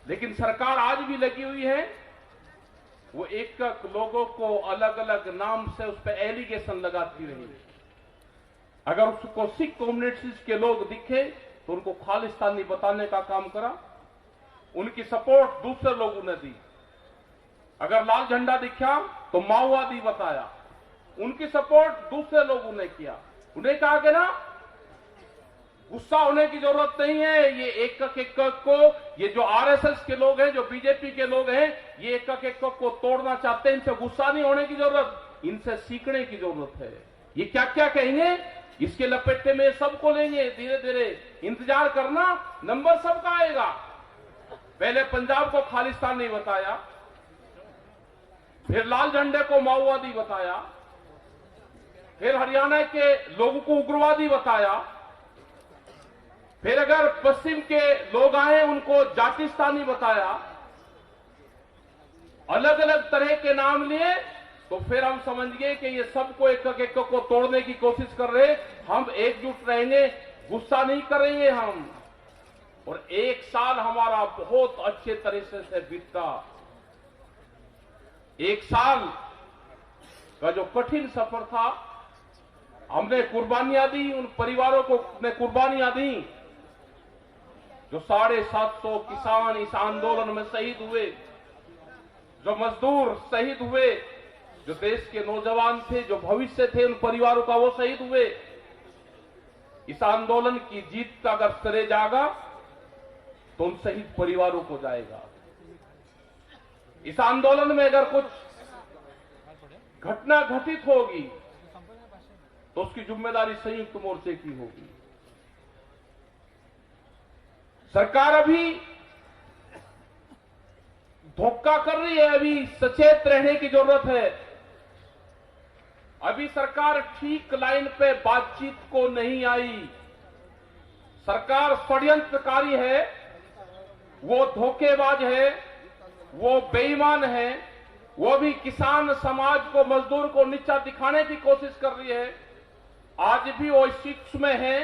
लेकिन सरकार आज भी लगी हुई है, वो एक लोगों को अलग अलग नाम से उस पर एलिगेशन लगाती रही। अगर उसको सिख कम्युनिटीज के लोग दिखे तो उनको खालिस्तानी बताने का काम करा, उनकी सपोर्ट दूसरे लोगों ने दी। अगर लाल झंडा दिखा तो माओवादी बताया, उनकी सपोर्ट दूसरे लोगों ने किया। उन्हें कहा कि ना गुस्सा होने की जरूरत नहीं है, ये एक को, ये जो आरएसएस के लोग हैं, जो बीजेपी के लोग हैं, ये एक को तोड़ना चाहते हैं। इनसे गुस्सा नहीं होने की जरूरत, इनसे सीखने की जरूरत है। ये क्या क्या कहेंगे, इसके लपेटे में सबको लेंगे। धीरे धीरे इंतजार करना, नंबर सबका आएगा। पहले पंजाब को खालिस्तान नहीं बताया, फिर लाल झंडे को माओवादी बताया, फिर हरियाणा के लोगों को उग्रवादी बताया, फिर अगर पश्चिम के लोग आए उनको जातिस्तानी बताया, अलग अलग तरह के नाम लिए, तो फिर हम समझ गए कि ये सबको एक को तोड़ने की कोशिश कर रहे। हम एकजुट रहेंगे, गुस्सा नहीं करेंगे हम। और एक साल हमारा बहुत अच्छे तरीके से बीता। एक साल का जो कठिन सफर था, हमने कुर्बानियां दी, उन परिवारों को ने कुर्बानियां दी जो 750 किसान इस आंदोलन में शहीद हुए, जो मजदूर शहीद हुए, जो देश के नौजवान थे, जो भविष्य थे उन परिवारों का, वो शहीद हुए। इस आंदोलन की जीत का अगर श्रेय जागा तो उन शहीद परिवारों को जाएगा। इस आंदोलन में अगर कुछ घटना घटित होगी तो उसकी जिम्मेदारी संयुक्त मोर्चे की होगी। सरकार अभी धोखा कर रही है, अभी सचेत रहने की जरूरत है। अभी सरकार ठीक लाइन पे बातचीत को नहीं आई। सरकार षड्यंत्रकारी है, वो धोखेबाज है, वो बेईमान है, वो भी किसान समाज को, मजदूर को नीचा दिखाने की कोशिश कर रही है। आज भी वो इस शिक्ष में है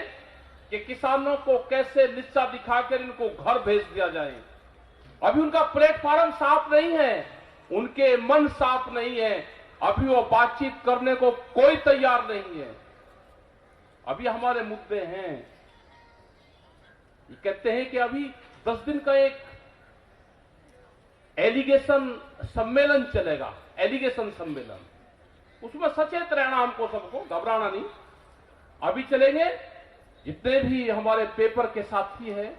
कि किसानों को कैसे नीचा दिखाकर इनको घर भेज दिया जाए। अभी उनका प्लेटफॉर्म साफ नहीं है, उनके मन साफ नहीं है, अभी वो बातचीत करने को कोई तैयार नहीं है। अभी हमारे मुद्दे हैं। ये कहते हैं कि अभी 10 दिन का एक एलिगेशन सम्मेलन चलेगा, एलिगेशन सम्मेलन, उसमें सचेत रहना हमको, सबको घबराना नहीं। अभी चलेंगे, जितने भी हमारे पेपर के साथी हैं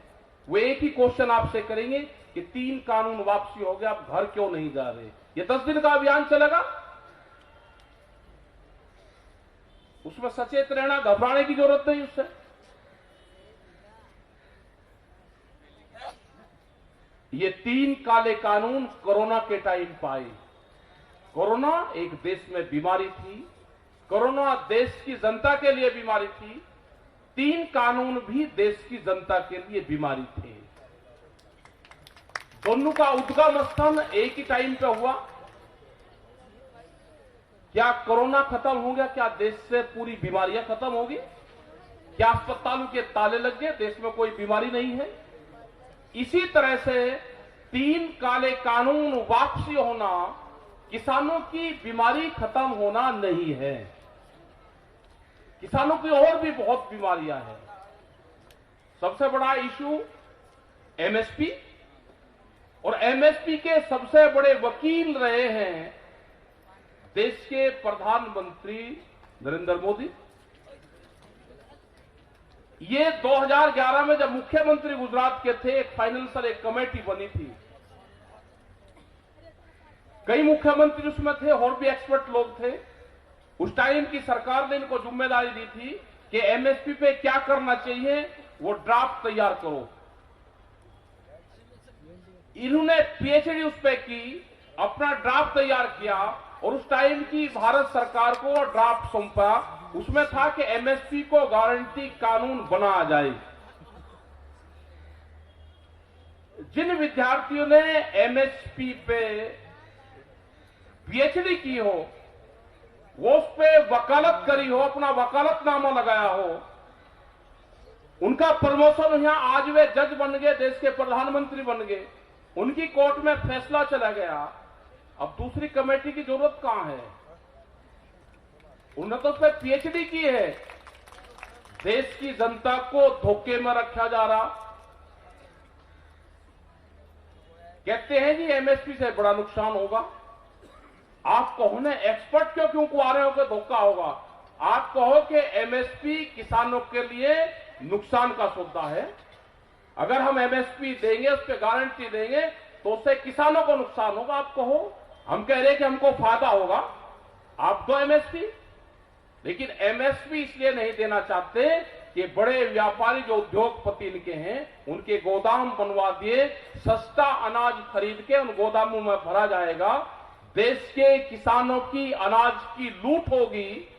वो एक ही क्वेश्चन आपसे करेंगे कि 3 कानून वापसी हो गया, आप घर क्यों नहीं जा रहे। ये 10 दिन का अभियान चलेगा, उसमें सचेत रहना, घबराने की जरूरत नहीं उससे। ये 3 काले कानून कोरोना के टाइम पर आए। कोरोना एक देश में बीमारी थी, कोरोना देश की जनता के लिए बीमारी थी, 3 कानून भी देश की जनता के लिए बीमारी थे। दोनों का उद्गम स्थान एक ही टाइम पे हुआ। क्या कोरोना खत्म हो गया? क्या देश से पूरी बीमारियां खत्म होगी? क्या अस्पतालों के ताले लग गए? देश में कोई बीमारी नहीं है? इसी तरह से 3 काले कानून वापसी होना किसानों की बीमारी खत्म होना नहीं है। किसानों की और भी बहुत बीमारियां हैं। सबसे बड़ा इशू एमएसपी, और एमएसपी के सबसे बड़े वकील रहे हैं देश के प्रधानमंत्री नरेंद्र मोदी। ये 2011 में जब मुख्यमंत्री गुजरात के थे, एक फाइनेंशियल एक कमेटी बनी थी, कई मुख्यमंत्री उसमें थे और भी एक्सपर्ट लोग थे। उस टाइम की सरकार ने इनको जिम्मेदारी दी थी कि एमएसपी पे क्या करना चाहिए, वो ड्राफ्ट तैयार करो। इन्होंने पीएचडी उस पे की, अपना ड्राफ्ट तैयार किया और उस टाइम की भारत सरकार को ड्राफ्ट सौंपा। उसमें था कि एमएसपी को गारंटी कानून बनाया जाए। जिन विद्यार्थियों ने एमएसपी पे पीएचडी की हो, वो उस पे वकालत करी हो, अपना वकालतनामा लगाया हो, उनका प्रमोशन यहां आज वे जज बन गए, देश के प्रधानमंत्री बन गए। उनकी कोर्ट में फैसला चला गया। अब दूसरी कमेटी की जरूरत कहां है? उन्होंने तो उस पर पीएचडी की है। देश की जनता को धोखे में रखा जा रहा। कहते हैं जी एमएसपी से बड़ा नुकसान होगा। आप कहो ना, एक्सपर्ट क्यों कुआ रहे हो कि धोखा होगा? आप कहो कि एमएसपी किसानों के लिए नुकसान का सौदा है। अगर हम एमएसपी देंगे, उस पर गारंटी देंगे, तो उससे किसानों को नुकसान होगा। आप कहो, हम कह रहे हैं कि हमको फायदा होगा, आप दो एमएसपी। लेकिन एमएसपी इसलिए नहीं देना चाहते कि बड़े व्यापारी जो उद्योगपति इनके हैं, उनके गोदाम बनवा दिए, सस्ता अनाज खरीद के उन गोदामों में भरा जाएगा, देश के किसानों की अनाज की लूट होगी,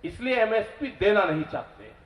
इसलिए एमएसपी देना नहीं चाहते।